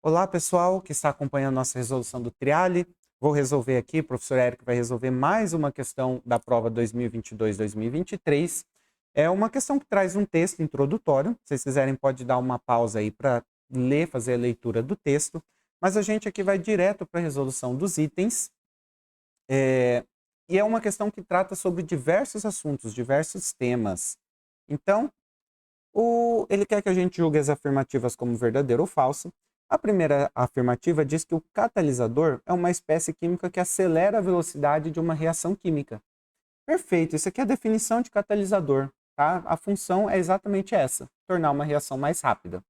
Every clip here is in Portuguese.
Olá, pessoal que está acompanhando nossa resolução do Triale. Vou resolver aqui, o professor Érico vai resolver mais uma questão da prova 2022-2023. É uma questão que traz um texto introdutório. Se vocês quiserem, pode dar uma pausa aí para ler, fazer a leitura do texto. Mas a gente aqui vai direto para a resolução dos itens. E é uma questão que trata sobre diversos assuntos, diversos temas. Então, ele quer que a gente julgue as afirmativas como verdadeiro ou falso. A primeira afirmativa diz que o catalisador é uma espécie química que acelera a velocidade de uma reação química. Perfeito, isso aqui é a definição de catalisador, tá? A função é exatamente essa, tornar uma reação mais rápida.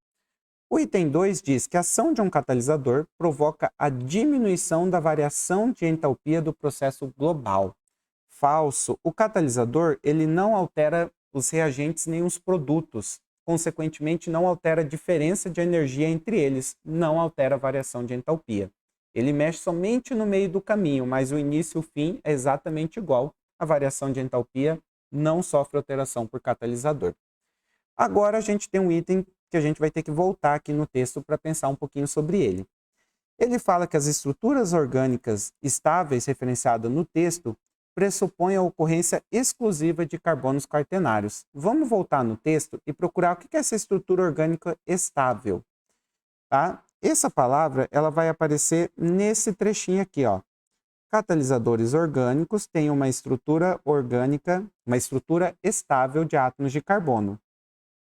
O item 2 diz que a ação de um catalisador provoca a diminuição da variação de entalpia do processo global. Falso, o catalisador ele não altera os reagentes nem os produtos. Consequentemente, não altera a diferença de energia entre eles, não altera a variação de entalpia. Ele mexe somente no meio do caminho, mas o início e o fim é exatamente igual. A variação de entalpia não sofre alteração por catalisador. Agora a gente tem um item que a gente vai ter que voltar aqui no texto para pensar um pouquinho sobre ele. Ele fala que as estruturas orgânicas estáveis referenciadas no texto pressupõe a ocorrência exclusiva de carbonos quaternários. Vamos voltar no texto e procurar o que é essa estrutura orgânica estável. Tá? Essa palavra ela vai aparecer nesse trechinho aqui. Ó. Catalisadores orgânicos têm uma estrutura orgânica, uma estrutura estável de átomos de carbono,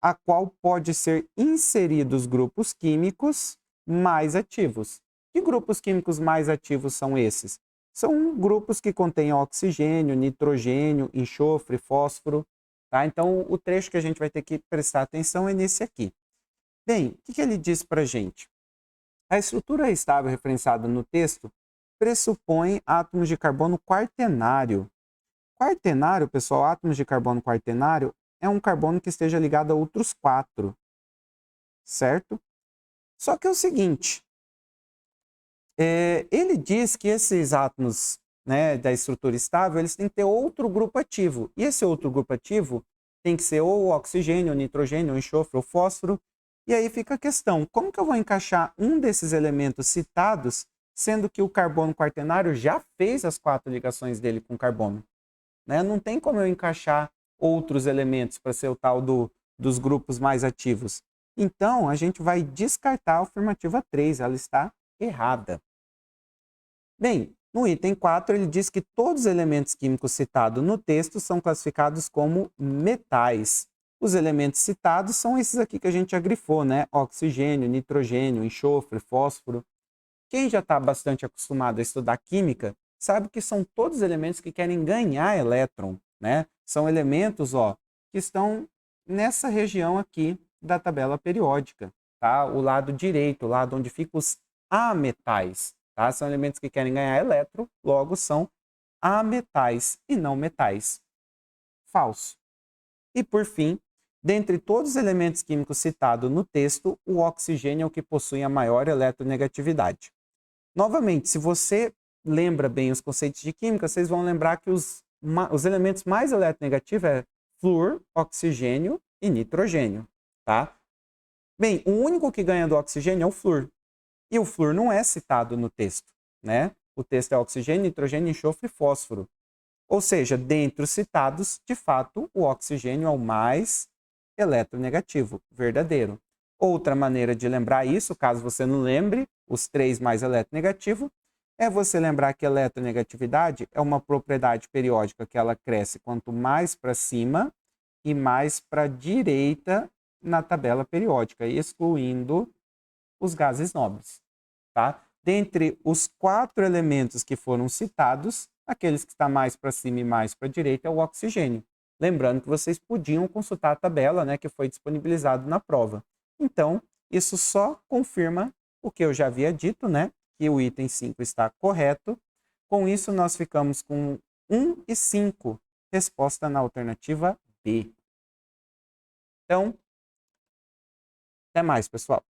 a qual pode ser inseridos grupos químicos mais ativos. Que grupos químicos mais ativos são esses? São grupos que contêm oxigênio, nitrogênio, enxofre, fósforo. Tá? Então, o trecho que a gente vai ter que prestar atenção é nesse aqui. Bem, o que ele diz para a gente? A estrutura estável referenciada no texto pressupõe átomos de carbono quaternário. Quaternário, pessoal, átomos de carbono quaternário é um carbono que esteja ligado a outros 4, certo? Só que é o seguinte, ele diz que esses átomos, né, da estrutura estável, eles têm que ter outro grupo ativo. E esse outro grupo ativo tem que ser ou o oxigênio, o nitrogênio, o enxofre, o fósforo. E aí fica a questão, como que eu vou encaixar um desses elementos citados, sendo que o carbono quaternário já fez as 4 ligações dele com carbono? Né? Não tem como eu encaixar outros elementos para ser o tal dos grupos mais ativos. Então, a gente vai descartar a afirmativa 3, ela está errada. Bem, no item 4, ele diz que todos os elementos químicos citados no texto são classificados como metais. Os elementos citados são esses aqui que a gente já grifou, né? Oxigênio, nitrogênio, enxofre, fósforo. Quem já está bastante acostumado a estudar química, sabe que são todos elementos que querem ganhar elétron, né? São elementos, ó, que estão nessa região aqui da tabela periódica, tá? O lado direito, o lado onde ficam os ametais. Tá? São elementos que querem ganhar elétron, logo são ametais e não metais. Falso. E por fim, dentre todos os elementos químicos citados no texto, o oxigênio é o que possui a maior eletronegatividade. Novamente, se você lembra bem os conceitos de química, vocês vão lembrar que os elementos mais eletronegativos é flúor, oxigênio e nitrogênio. Tá? Bem, o único que ganha do oxigênio é o flúor. E o flúor não é citado no texto, né? O texto é oxigênio, nitrogênio, enxofre e fósforo. Ou seja, dentre os citados, de fato, o oxigênio é o mais eletronegativo, verdadeiro. Outra maneira de lembrar isso, caso você não lembre, os 3 mais eletronegativos, é você lembrar que a eletronegatividade é uma propriedade periódica que ela cresce quanto mais para cima e mais para a direita na tabela periódica, excluindo os gases nobres. Tá? Dentre os 4 elementos que foram citados, aqueles que estão mais para cima e mais para a direita é o oxigênio. Lembrando que vocês podiam consultar a tabela, né, que foi disponibilizado na prova. Então, isso só confirma o que eu já havia dito, né, que o item 5 está correto. Com isso, nós ficamos com 1 e 5, resposta na alternativa B. Então, até mais, pessoal.